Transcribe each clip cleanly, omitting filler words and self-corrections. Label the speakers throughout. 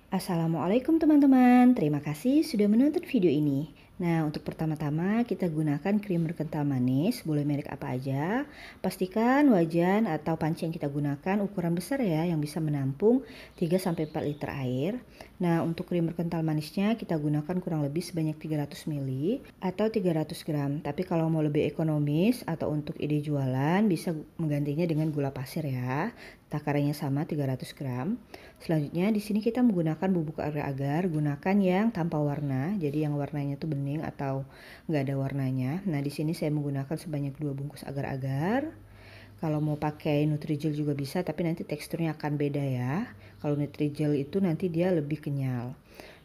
Speaker 1: Assalamualaikum teman-teman, terima kasih sudah menonton video ini. Nah, untuk pertama-tama kita gunakan krim berkental manis, boleh merek apa aja. Pastikan wajan atau panci yang kita gunakan ukuran besar ya, yang bisa menampung 3-4 liter air. Nah, untuk krim berkental manisnya kita gunakan kurang lebih sebanyak 300 ml atau 300 gram. Tapi kalau mau lebih ekonomis atau untuk ide jualan bisa menggantinya dengan gula pasir ya. Takarannya sama 300 gram. Selanjutnya di sini kita menggunakan bubuk agar-agar, gunakan yang tanpa warna. Jadi yang warnanya tuh bening atau nggak ada warnanya. Nah, di sini saya menggunakan sebanyak 2 bungkus agar-agar. Kalau mau pakai Nutrijel juga bisa, tapi nanti teksturnya akan beda ya. Kalau Nutrijel itu nanti dia lebih kenyal.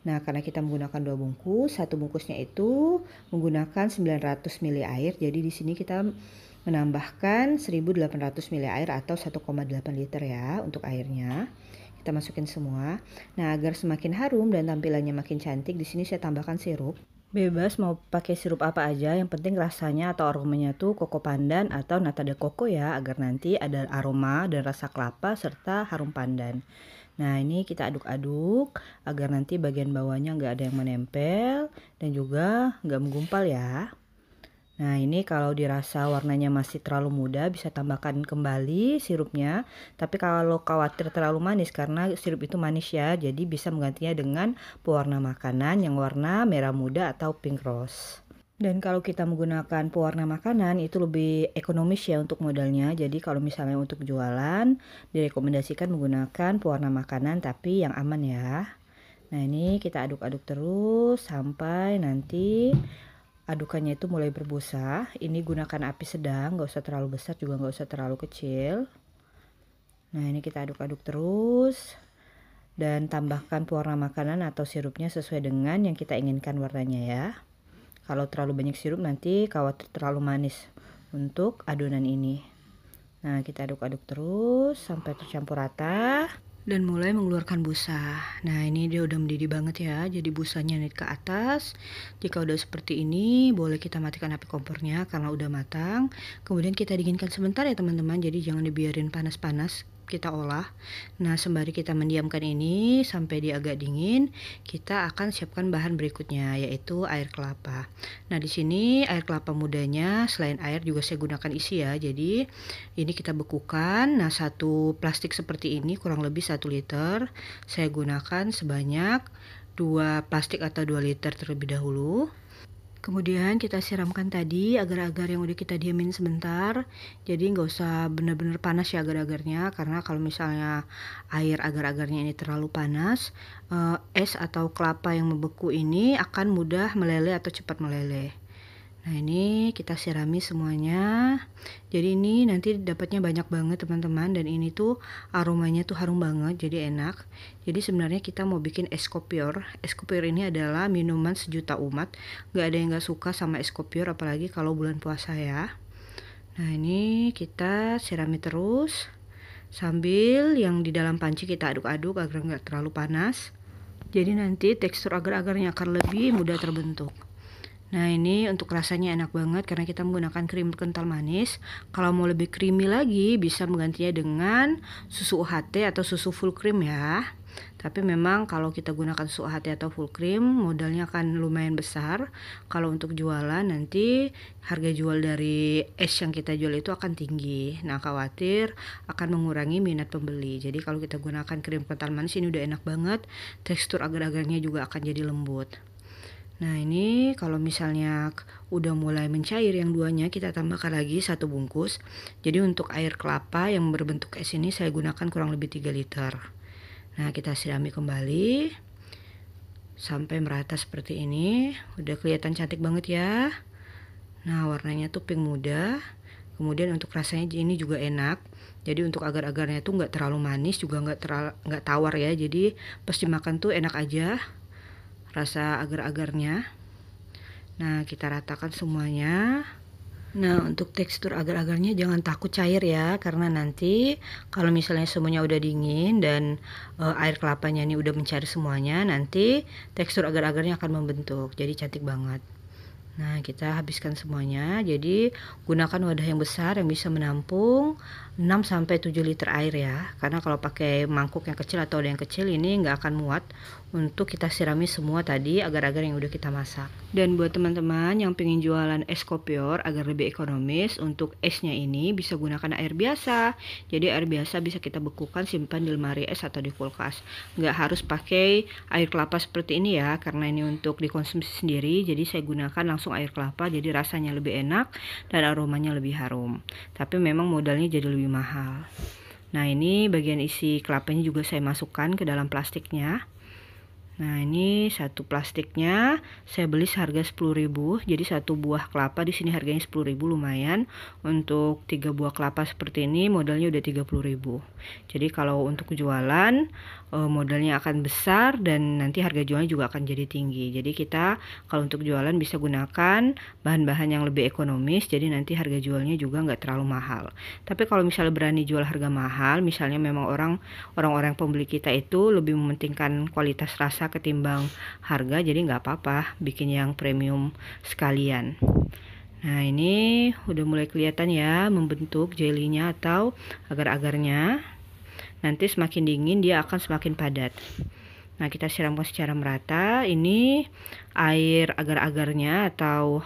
Speaker 1: Nah, karena kita menggunakan 2 bungkus, satu bungkusnya itu menggunakan 900 ml air. Jadi di sini kita menambahkan 1800 ml air atau 1,8 liter ya untuk airnya. Kita masukin semua. Nah, agar semakin harum dan tampilannya makin cantik, di sini saya tambahkan sirup. Bebas mau pakai sirup apa aja, yang penting rasanya atau aromanya tuh koko pandan atau nata de coco ya, agar nanti ada aroma dan rasa kelapa serta harum pandan. Nah, ini kita aduk-aduk agar nanti bagian bawahnya nggak ada yang menempel dan juga nggak menggumpal ya. Nah, ini kalau dirasa warnanya masih terlalu muda bisa tambahkan kembali sirupnya. Tapi kalau khawatir terlalu manis, karena sirup itu manis ya, jadi bisa menggantinya dengan pewarna makanan yang warna merah muda atau pink rose. Dan kalau kita menggunakan pewarna makanan itu lebih ekonomis ya untuk modalnya. Jadi kalau misalnya untuk jualan direkomendasikan menggunakan pewarna makanan tapi yang aman ya. Nah, ini kita aduk-aduk terus sampai nanti adukannya itu mulai berbusa. Ini gunakan api sedang, nggak usah terlalu besar juga nggak usah terlalu kecil. Nah, ini kita aduk-aduk terus dan tambahkan pewarna makanan atau sirupnya sesuai dengan yang kita inginkan warnanya ya. Kalau terlalu banyak sirup nanti khawatir terlalu manis untuk adonan ini. Nah, kita aduk-aduk terus sampai tercampur rata dan mulai mengeluarkan busa. Nah, ini dia udah mendidih banget ya, jadi busanya naik ke atas. Jika udah seperti ini, boleh kita matikan api kompornya karena udah matang. Kemudian kita dinginkan sebentar ya teman-teman, jadi jangan dibiarin panas-panas, kita olah. Nah, sembari kita mendiamkan ini sampai dia agak dingin, kita akan siapkan bahan berikutnya yaitu air kelapa. Nah, di sini air kelapa mudanya selain air juga saya gunakan isi ya. Jadi ini kita bekukan. Nah, satu plastik seperti ini kurang lebih 1 liter. Saya gunakan sebanyak 2 plastik atau 2 liter terlebih dahulu. Kemudian kita siramkan tadi agar-agar yang udah kita diamin sebentar. Jadi nggak usah benar-benar panas ya agar-agarnya, karena kalau misalnya air agar-agarnya ini terlalu panas, es atau kelapa yang membeku ini akan mudah meleleh atau cepat meleleh. Nah, ini kita sirami semuanya. Jadi ini nanti dapatnya banyak banget teman-teman, dan ini tuh aromanya tuh harum banget, jadi enak. Jadi sebenarnya kita mau bikin es kopior. Es kopior ini adalah minuman sejuta umat. Gak ada yang gak suka sama es kopior, apalagi kalau bulan puasa ya. Nah, ini kita sirami terus sambil yang di dalam panci kita aduk-aduk agar nggak terlalu panas. Jadi nanti tekstur agar-agarnya akan lebih mudah terbentuk. Nah, ini untuk rasanya enak banget karena kita menggunakan krim kental manis. Kalau mau lebih creamy lagi bisa menggantinya dengan susu UHT atau susu full cream ya. Tapi memang kalau kita gunakan susu UHT atau full cream modalnya akan lumayan besar. Kalau untuk jualan nanti harga jual dari es yang kita jual itu akan tinggi. Nah, khawatir akan mengurangi minat pembeli. Jadi kalau kita gunakan krim kental manis ini udah enak banget. Tekstur agar-agarnya juga akan jadi lembut. Nah, ini kalau misalnya udah mulai mencair yang duanya, kita tambahkan lagi 1 bungkus. Jadi untuk air kelapa yang berbentuk es ini saya gunakan kurang lebih 3 liter. Nah, kita sirami kembali sampai merata seperti ini. Udah kelihatan cantik banget ya. Nah, warnanya tuh pink muda. Kemudian untuk rasanya ini juga enak. Jadi untuk agar-agarnya tuh nggak terlalu manis, juga nggak tawar ya. Jadi pas dimakan tuh enak aja rasa agar-agarnya. Nah, kita ratakan semuanya. Nah, untuk tekstur agar-agarnya jangan takut cair ya, karena nanti kalau misalnya semuanya udah dingin dan air kelapanya ini udah mencair semuanya, nanti tekstur agar-agarnya akan membentuk. Jadi cantik banget. Nah, kita habiskan semuanya. Jadi, gunakan wadah yang besar yang bisa menampung 6 sampai 7 liter air ya. Karena kalau pakai mangkuk yang kecil atau ada yang kecil ini nggak akan muat untuk kita sirami semua tadi agar-agar yang udah kita masak. Dan buat teman-teman yang pengen jualan es kopior agar lebih ekonomis, untuk esnya ini bisa gunakan air biasa. Jadi air biasa bisa kita bekukan, simpan di lemari es atau di kulkas. Nggak harus pakai air kelapa seperti ini ya, karena ini untuk dikonsumsi sendiri. Jadi saya gunakan langsung air kelapa, jadi rasanya lebih enak dan aromanya lebih harum. Tapi memang modalnya jadi lebih mahal. Nah, ini bagian isi kelapanya juga saya masukkan ke dalam plastiknya. Nah, ini satu plastiknya saya beli seharga 10.000. Jadi satu buah kelapa di sini harganya 10.000, lumayan. Untuk 3 buah kelapa seperti ini modalnya udah 30.000. Jadi kalau untuk jualan modalnya akan besar dan nanti harga jualnya juga akan jadi tinggi. Jadi kita kalau untuk jualan bisa gunakan bahan-bahan yang lebih ekonomis, jadi nanti harga jualnya juga nggak terlalu mahal. Tapi kalau misalnya berani jual harga mahal, misalnya memang orang-orang pembeli kita itu lebih mementingkan kualitas rasa ketimbang harga, jadi nggak apa-apa bikin yang premium sekalian. Nah, ini udah mulai kelihatan ya membentuk jelinya atau agar-agarnya. Nanti semakin dingin dia akan semakin padat. Nah, kita siramkan secara merata. Ini air agar-agarnya atau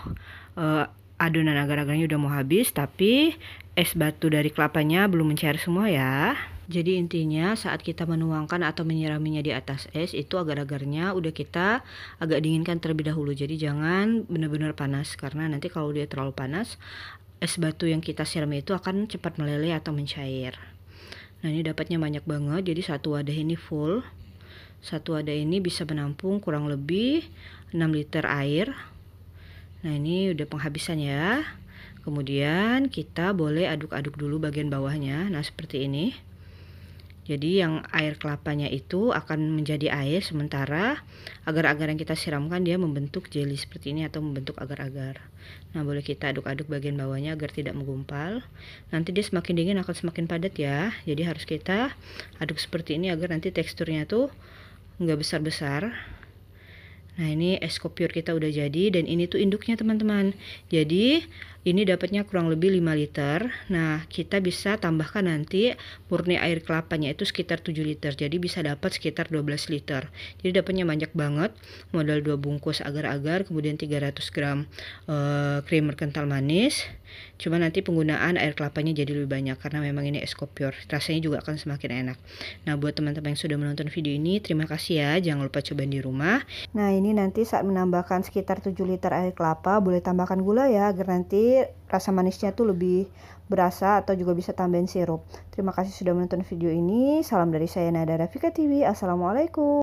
Speaker 1: adonan agar-agarnya udah mau habis, tapi es batu dari kelapanya belum mencair semua ya. Jadi intinya saat kita menuangkan atau menyiraminya di atas es, itu agar-agarnya udah kita agak dinginkan terlebih dahulu. Jadi jangan benar-benar panas, karena nanti kalau dia terlalu panas, es batu yang kita siram itu akan cepat meleleh atau mencair. Nah, ini dapatnya banyak banget, jadi satu wadah ini full. Satu wadah ini bisa menampung kurang lebih 6 liter air. Nah, ini udah penghabisan ya. Kemudian kita boleh aduk-aduk dulu bagian bawahnya. Nah, seperti ini. Jadi yang air kelapanya itu akan menjadi air, sementara agar-agar yang kita siramkan dia membentuk jelly seperti ini atau membentuk agar-agar. Nah, boleh kita aduk-aduk bagian bawahnya agar tidak menggumpal. Nanti dia semakin dingin akan semakin padat ya. Jadi harus kita aduk seperti ini agar nanti teksturnya tuh nggak besar-besar. Nah, ini es kopior kita udah jadi, dan ini tuh induknya teman-teman. Jadi ini dapatnya kurang lebih 5 liter. Nah, kita bisa tambahkan nanti murni air kelapanya itu sekitar 7 liter. Jadi bisa dapat sekitar 12 liter. Jadi dapatnya banyak banget. Modal 2 bungkus agar-agar, kemudian 300 gram creamer kental manis. Cuma nanti penggunaan air kelapanya jadi lebih banyak karena memang ini es kopior. Rasanya juga akan semakin enak. Nah, buat teman-teman yang sudah menonton video ini, terima kasih ya. Jangan lupa cobain di rumah. Nah, ini nanti saat menambahkan sekitar 7 liter air kelapa, boleh tambahkan gula ya, agar nanti rasa manisnya tuh lebih berasa, atau juga bisa tambahin sirup. Terima kasih sudah menonton video ini. Salam dari saya Nada Rafika TV. Assalamualaikum.